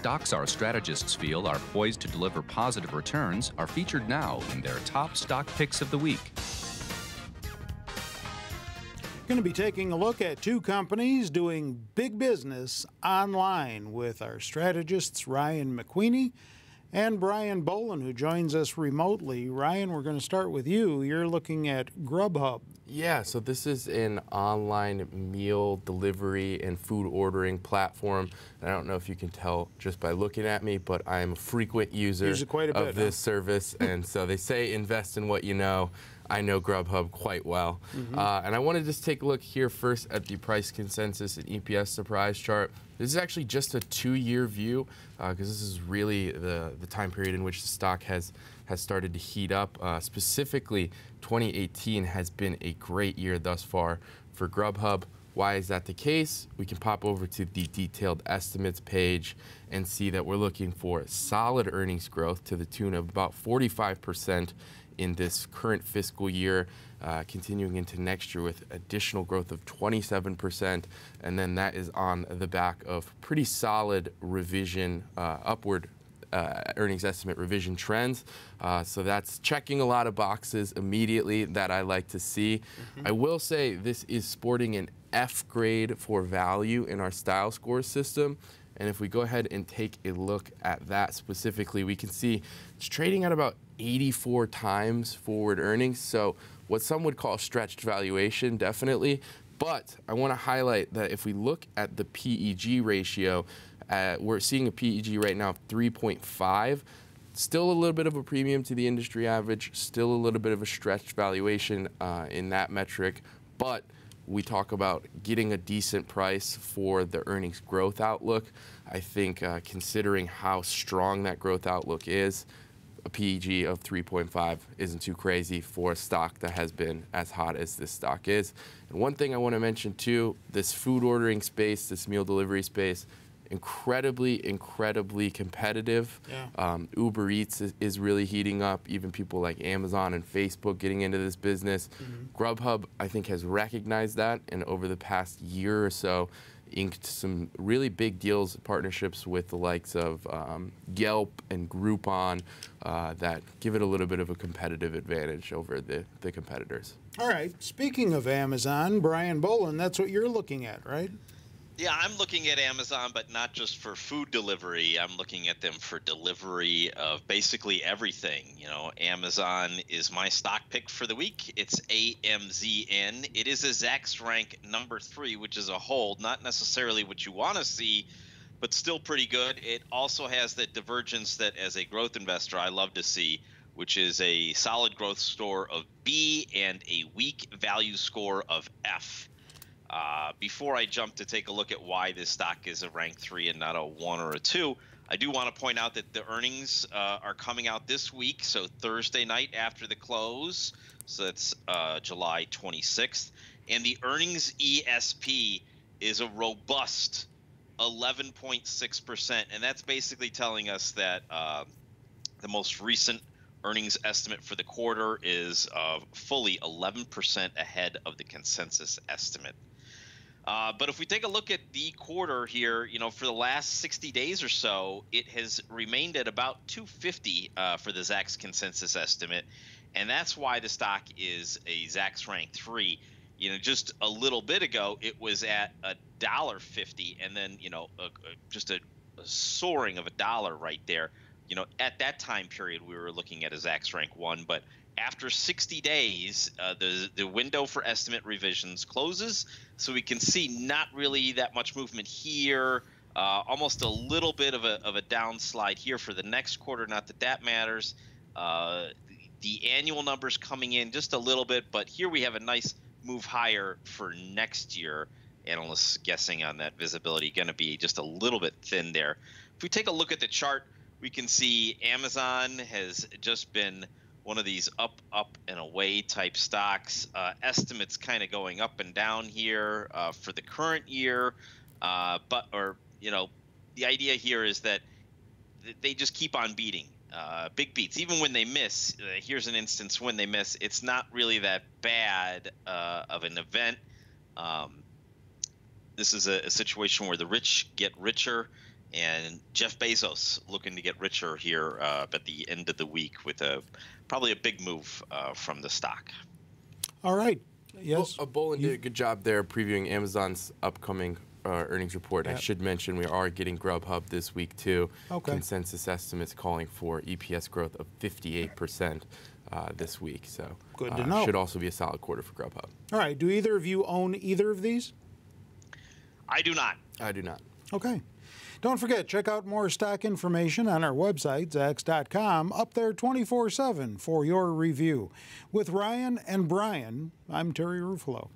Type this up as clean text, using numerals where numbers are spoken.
Stocks our strategists feel are poised to deliver positive returns are featured now in their top stock picks of the week. Going to be taking a look at two companies doing big business online with our strategists Ryan McQueenie and Brian Boland, who joins us remotely. Ryan, we're going to start with you. You're looking at Grubhub. Yeah, so this is an online meal delivery and food ordering platform. I don't know if you can tell just by looking at me, but I'm a frequent user of this service. And so they say invest in what you know. I know Grubhub quite well. And I want to just take a look here first at the price consensus and EPS surprise chart. This is actually just a 2-year view because this is really the time period in which the stock has started to heat up. Specifically, 2018 has been a great year thus far for Grubhub. Why is that the case? We can pop over to the detailed estimates page and see that we're looking for solid earnings growth to the tune of about 45% in this current fiscal year, continuing into next year with additional growth of 27%, and then that is on the back of pretty solid revision, upward earnings estimate revision trends. So that's checking a lot of boxes immediately that I like to see. I will say this is sporting an F grade for value in our style score system. And if we go ahead and take a look at that specifically, we can see it's trading at about 84 times forward earnings. So what some would call stretched valuation, definitely. But I want to highlight that if we look at the PEG ratio, we're seeing a PEG right now of 3.5. Still a little bit of a premium to the industry average, still a little bit of a stretched valuation in that metric. But we talk about getting a decent price for the earnings growth outlook. I think considering how strong that growth outlook is, a PEG of 3.5 isn't too crazy for a stock that has been as hot as this stock is. And one thing I want to mention too, this food ordering space, this meal delivery space, incredibly competitive. Yeah. Uber Eats is really heating up. Even people like Amazon and Facebook getting into this business. Grubhub, I think, has recognized that, and over the past year or so, inked some really big deals, partnerships with the likes of Yelp and Groupon that give it a little bit of a competitive advantage over the competitors. All right. Speaking of Amazon, Brian Boland, that's what you're looking at, right? Yeah, I'm looking at Amazon, but not just for food delivery. I'm looking at them for delivery of basically everything. You know, Amazon is my stock pick for the week. It's AMZN. It is a Zacks rank number 3, which is a hold, not necessarily what you want to see, but still pretty good. It also has that divergence that as a growth investor I love to see, which is a solid growth score of B and a weak value score of F. Before I jump to take a look at why this stock is a rank 3 and not a 1 or a 2, I do want to point out that the earnings are coming out this week, so Thursday night after the close, so that's July 26th, and the earnings ESP is a robust 11.6%, and that's basically telling us that the most recent earnings estimate for the quarter is fully 11% ahead of the consensus estimate. But if we take a look at the quarter here, you know, for the last 60 days or so, it has remained at about 250 for the Zacks consensus estimate, and that's why the stock is a Zacks rank 3. You know, just a little bit ago, it was at $1.50, and then, you know, just a soaring of $1 right there. You know, at that time period, we were looking at a Zacks rank 1, but after 60 days, the window for estimate revisions closes, so we can see not really that much movement here, almost a little bit of a downslide here for the next quarter, not that that matters. The annual numbers coming in just a little bit, but here we have a nice move higher for next year. Analysts guessing on that visibility going to be just a little bit thin there. If we take a look at the chart, we can see Amazon has just been one of these up and away type stocks. Estimates kind of going up and down here for the current year, you know, the idea here is that they just keep on beating big beats, even when they miss. Here's an instance when they miss. It's not really that bad of an event. This is a situation where the rich get richer, And Jeff Bezos looking to get richer here at the end of the week with probably a big move from the stock. All right. Yes. Well, Bolin did a good job there previewing Amazon's upcoming earnings report. Yep. I should mention we are getting Grubhub this week too. Okay. Consensus estimates calling for EPS growth of 58% this week. So good to know. Should also be a solid quarter for Grubhub. All right. Do either of you own either of these? I do not. I do not. Okay. Don't forget, check out more stock information on our website, Zacks.com, up there 24/7 for your review. With Ryan and Brian, I'm Terry Ruffalo.